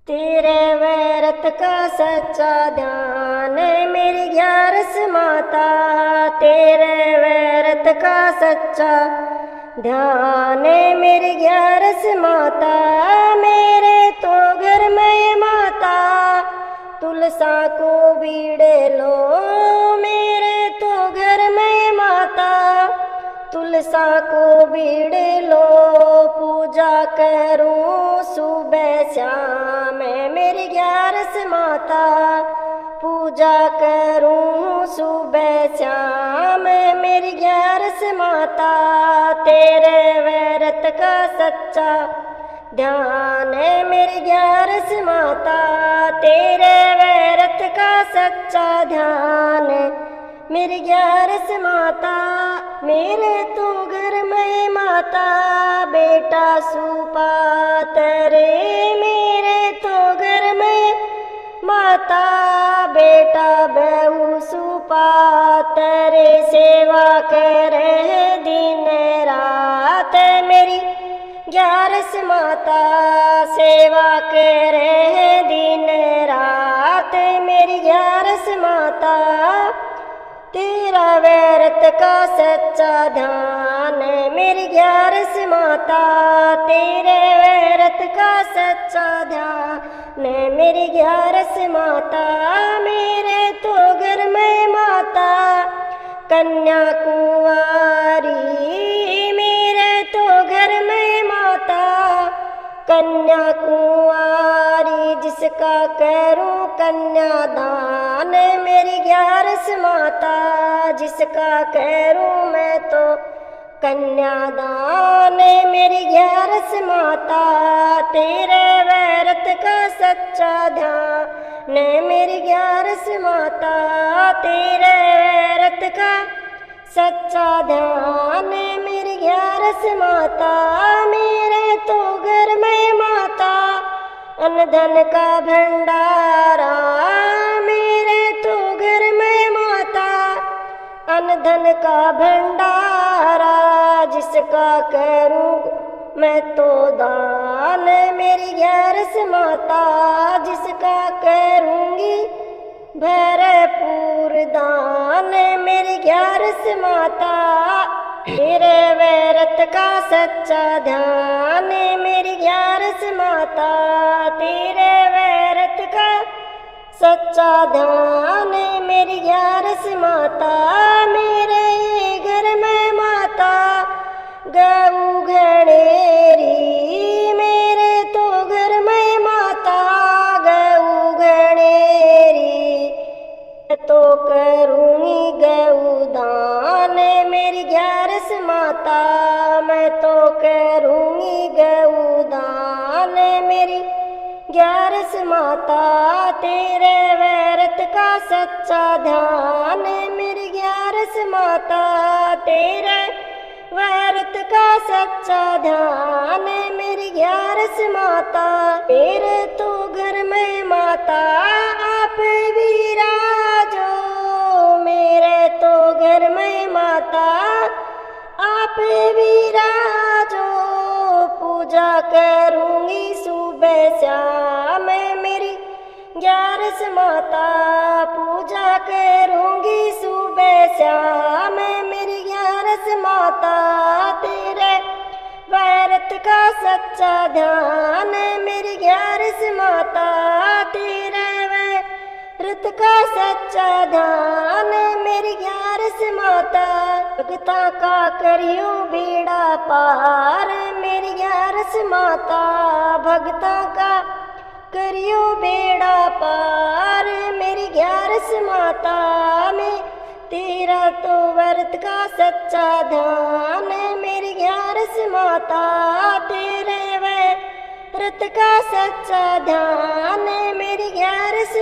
तेरे व्रत का सच्चा ध्यान मेरी ग्यारस माता। तेरे व्रत का सच्चा ध्यान मेरी ग्यारस माता। मेरे तो घर में माता तुलसा को बीड़े लो। मेरे तो घर में माता तुलसा को बीड़े लो। पूजा करूं सुबह शाम मेरी ग्यारस माता। पूजा करूं सुबह शाम मेरी ग्यारस माता। तेरे व्रत का सच्चा ध्यान मेरी ग्यारस माता। तेरे व्रत का सच्चा ध्यान मेरी ग्यारस माता। मेरे तो घर में माता बेटा सुपात रे। मेरे तो घर में माता बेटा बहू सुपात रे। सेवा करे दिन रात मेरी ग्यारस माता। सेवा करे दिन रात मेरी ग्यारस माता। तेरा व्रत का सच्चा ध्यान मेरी ग्यारस माता। तेरे व्रत का सच्चा ध्यान मेरी ग्यारस माता। मेरे तो घर में माता कन्या कुंवारी। मेरे तो घर में माता कन्या कुंवारी। जिसका करूं कन्यादान मेरी ग्यारस माता। जिसका करूं मैं तो कन्यादान मेरी ग्यारस माता। तेरे व्रत का सच्चा ध्यान मेरी ग्यारस माता। तेरे व्रत का सच्चा ध्यान मेरी ग्यारस माता। मेरे तो घर में माता अन्न का भंडारा। मेरे तो घर में माता अन्न का भंडारा। जिसका करूं मैं तो दान मेरी ग्यारस माता। जिसका करूंगी भरपूर दान मेरी ग्यारस माता। तेरे व्रत का सच्चा ध्यान मेरी ग्यारस माता। तेरे व्रत का सच्चा ध्यान मेरी ग्यारस माता। मेरे घर में माता गऊ घनेरी। मेरे तो घर में माता गऊ घनेरी। तो करूंगी गऊदान मेरी ग्यारस माता। मैं तो करूंगी गऊदान मेरी ग्यारस माता। तेरे व्रत का सच्चा ध्यान मेरी ग्यारस माता। तेरे व्रत का सच्चा ध्यान मेरी ग्यारस माता। मेरे तो घर में माता आप विराजो। मेरे तो घर में माता आप विराजो। पूजा करूंगी सुबह शाम मेरी ग्यारस माता। पूजा करूंगी सुबह शाम मेरी ग्यारस माता। तेरे व्रत का सच्चा ध्यान मेरी ग्यारस माता। तेरे व्रत का सच्चा ध्यान मेरी ग्यारस माता। भगता का करियो बेड़ा पार मेरी ग्यारस माता। भगता का करियो बेड़ा पार मेरी ग्यारस माता। में तेरा तो व्रत का सच्चा ध्यान मेरी ग्यारस माता। तेरे व्रत का सच्चा ध्यान मेरी ग्यारस